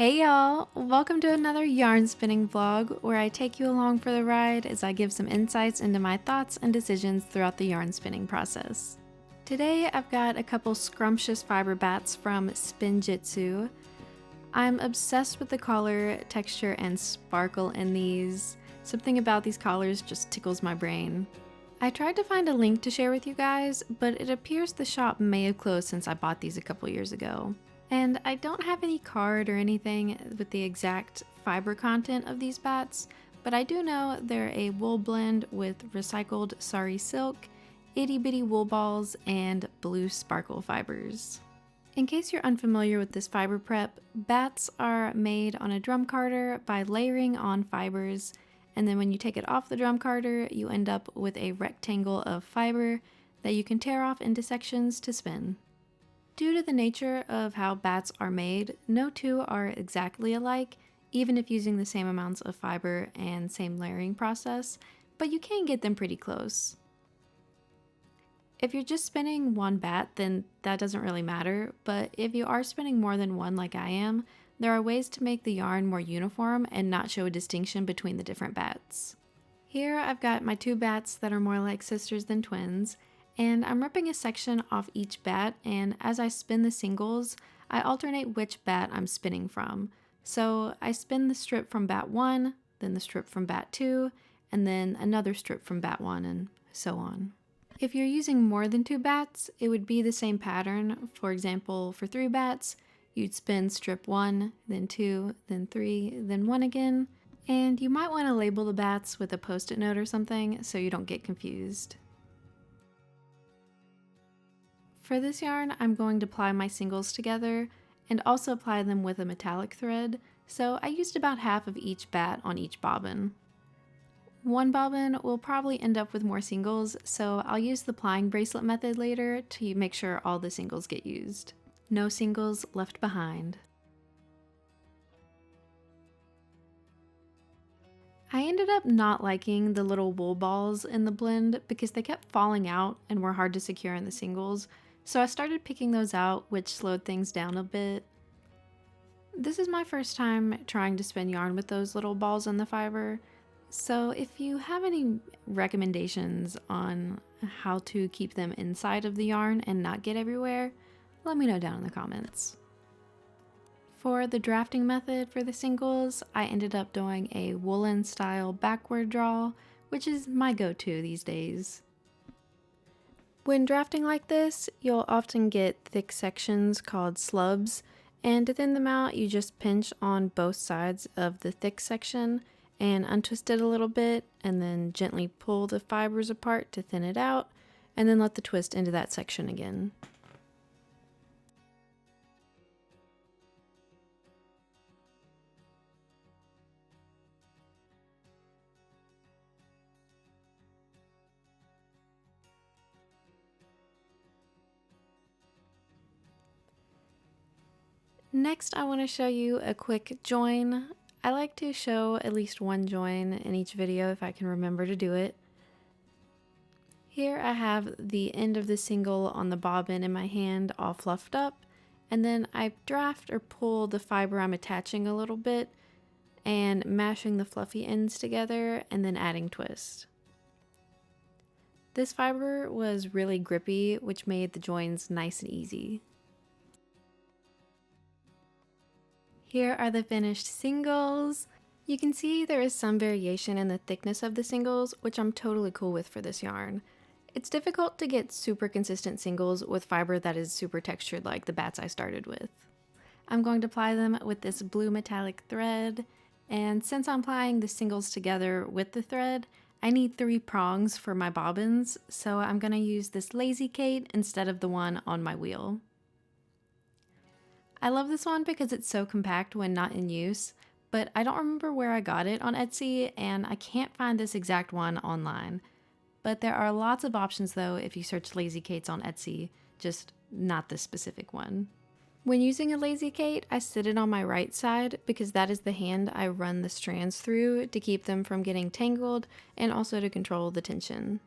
Hey y'all, welcome to another yarn spinning vlog where I take you along for the ride as I give some insights into my thoughts and decisions throughout the yarn spinning process. Today I've got a couple scrumptious fiber bats from Spinjitzu. I'm obsessed with the color, texture, and sparkle in these. Something about these collars just tickles my brain. I tried to find a link to share with you guys, but it appears the shop may have closed since I bought these a couple years ago. And I don't have any card or anything with the exact fiber content of these bats, but I do know they're a wool blend with recycled sari silk, itty bitty wool balls, and blue sparkle fibers. In case you're unfamiliar with this fiber prep, bats are made on a drum carder by layering on fibers, and then when you take it off the drum carder, you end up with a rectangle of fiber that you can tear off into sections to spin. Due to the nature of how bats are made, no two are exactly alike, even if using the same amounts of fiber and same layering process, but you can get them pretty close. If you're just spinning one bat, then that doesn't really matter, but if you are spinning more than one like I am, there are ways to make the yarn more uniform and not show a distinction between the different bats. Here I've got my two bats that are more like sisters than twins, and I'm ripping a section off each bat, and as I spin the singles, I alternate which bat I'm spinning from. So I spin the strip from bat 1, then the strip from bat 2, and then another strip from bat 1, and so on. If you're using more than two bats, it would be the same pattern. For example, for 3 bats, you'd spin strip 1, then 2, then 3, then 1 again, and you might want to label the bats with a post-it note or something so you don't get confused. For this yarn, I'm going to ply my singles together and also apply them with a metallic thread, so I used about half of each bat on each bobbin. One bobbin will probably end up with more singles, so I'll use the plying bracelet method later to make sure all the singles get used. No singles left behind. I ended up not liking the little wool balls in the blend because they kept falling out and were hard to secure in the singles, so I started picking those out, which slowed things down a bit. This is my first time trying to spin yarn with those little balls in the fiber, so if you have any recommendations on how to keep them inside of the yarn and not get everywhere, let me know down in the comments. For the drafting method for the singles, I ended up doing a Woolens style backward draw, which is my go-to these days. When drafting like this, you'll often get thick sections called slubs, and to thin them out, you just pinch on both sides of the thick section and untwist it a little bit, and then gently pull the fibers apart to thin it out, and then let the twist into that section again. Next, I want to show you a quick join. I like to show at least one join in each video if I can remember to do it. Here I have the end of the single on the bobbin in my hand all fluffed up, and then I draft or pull the fiber I'm attaching a little bit and mashing the fluffy ends together and then adding twist. This fiber was really grippy, which made the joins nice and easy. Here are the finished singles. You can see there is some variation in the thickness of the singles, which I'm totally cool with for this yarn. It's difficult to get super consistent singles with fiber that is super textured like the bats I started with. I'm going to ply them with this blue metallic thread, and since I'm plying the singles together with the thread, I need 3 prongs for my bobbins, so I'm going to use this Lazy Kate instead of the one on my wheel. I love this one because it's so compact when not in use, but I don't remember where I got it on Etsy, and I can't find this exact one online. But there are lots of options though if you search Lazy Kates on Etsy, just not this specific one. When using a Lazy Kate, I sit it on my right side because that is the hand I run the strands through to keep them from getting tangled and also to control the tension.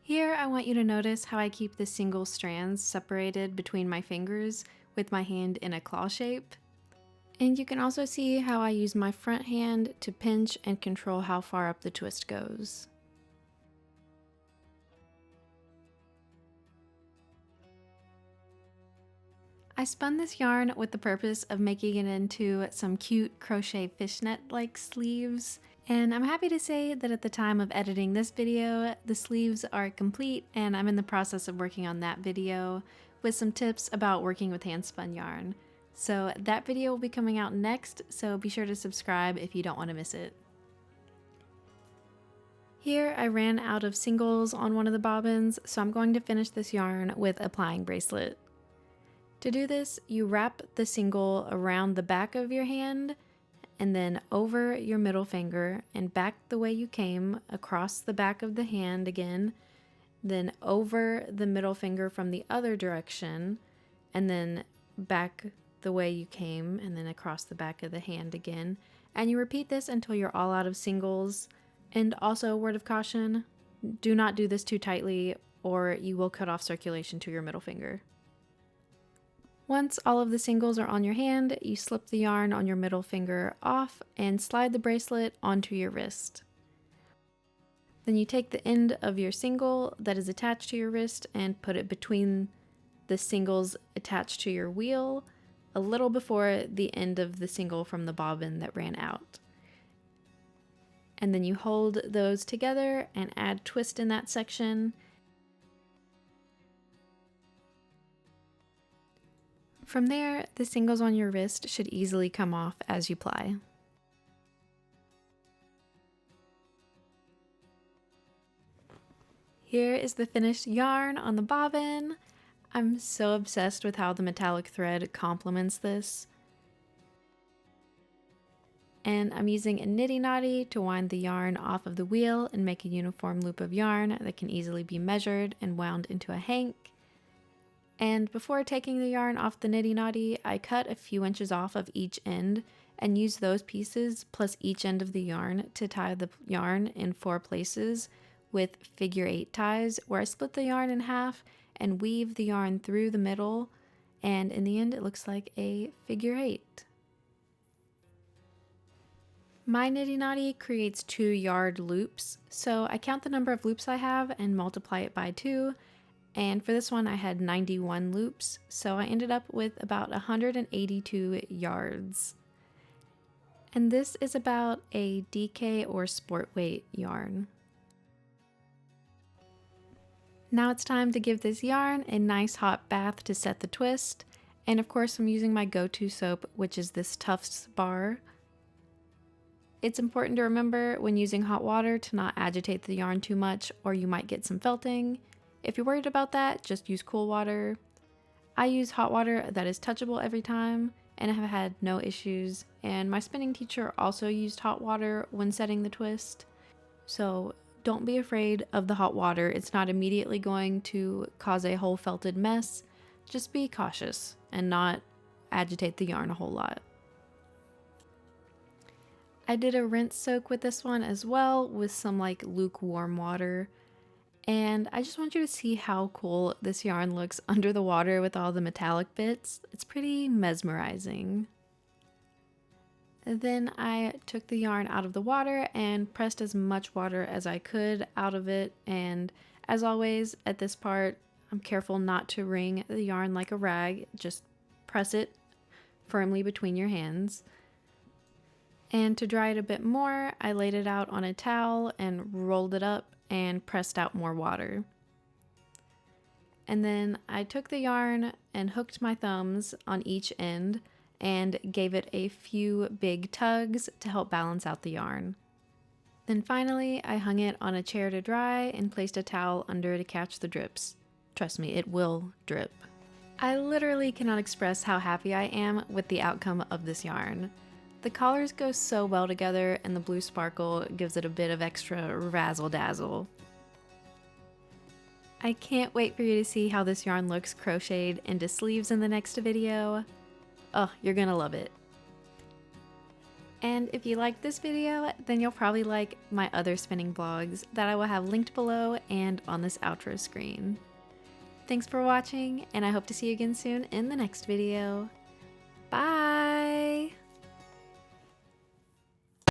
Here I want you to notice how I keep the single strands separated between my fingers with my hand in a claw shape. And you can also see how I use my front hand to pinch and control how far up the twist goes. I spun this yarn with the purpose of making it into some cute crochet fishnet-like sleeves, and I'm happy to say that at the time of editing this video, the sleeves are complete and I'm in the process of working on that video with some tips about working with handspun yarn. So that video will be coming out next, so be sure to subscribe if you don't want to miss it. Here I ran out of singles on one of the bobbins, so I'm going to finish this yarn with a plying bracelet. To do this, you wrap the single around the back of your hand and then over your middle finger and back the way you came across the back of the hand again, then over the middle finger from the other direction, and then back the way you came and then across the back of the hand again. And you repeat this until you're all out of singles. And also, word of caution, do not do this too tightly or you will cut off circulation to your middle finger. Once all of the singles are on your hand, you slip the yarn on your middle finger off and slide the bracelet onto your wrist. Then you take the end of your single that is attached to your wrist and put it between the singles attached to your wheel, a little before the end of the single from the bobbin that ran out. And then you hold those together and add twist in that section. From there, the singles on your wrist should easily come off as you ply. Here is the finished yarn on the bobbin. I'm so obsessed with how the metallic thread complements this. And I'm using a Niddy Noddy to wind the yarn off of the wheel and make a uniform loop of yarn that can easily be measured and wound into a hank. And before taking the yarn off the Niddy Noddy, I cut a few inches off of each end and used those pieces plus each end of the yarn to tie the yarn in 4 places with figure 8 ties, where I split the yarn in half and weave the yarn through the middle, and in the end it looks like a figure 8. My Niddy Noddy creates 2 yard loops, so I count the number of loops I have and multiply it by 2. And for this one I had 91 loops, so I ended up with about 182 yards. And this is about a DK or sport weight yarn. Now it's time to give this yarn a nice hot bath to set the twist, and of course I'm using my go-to soap, which is this Tufts bar. It's important to remember when using hot water to not agitate the yarn too much or you might get some felting. If you're worried about that, just use cool water. I use hot water that is touchable every time and I have had no issues, and my spinning teacher also used hot water when setting the twist. So don't be afraid of the hot water. It's not immediately going to cause a whole felted mess. Just be cautious and not agitate the yarn a whole lot. I did a rinse soak with this one as well with some like lukewarm water. And I just want you to see how cool this yarn looks under the water with all the metallic bits. It's pretty mesmerizing. Then I took the yarn out of the water and pressed as much water as I could out of it. And as always, at this part, I'm careful not to wring the yarn like a rag. Just press it firmly between your hands. And to dry it a bit more, I laid it out on a towel and rolled it up and pressed out more water. And then I took the yarn and hooked my thumbs on each end and gave it a few big tugs to help balance out the yarn. Then finally, I hung it on a chair to dry and placed a towel under to catch the drips. Trust me, it will drip. I literally cannot express how happy I am with the outcome of this yarn. The collars go so well together and the blue sparkle gives it a bit of extra razzle dazzle. I can't wait for you to see how this yarn looks crocheted into sleeves in the next video. Oh, you're gonna love it. And if you like this video, then you'll probably like my other spinning vlogs that I will have linked below and on this outro screen. Thanks for watching, and I hope to see you again soon in the next video. Bye!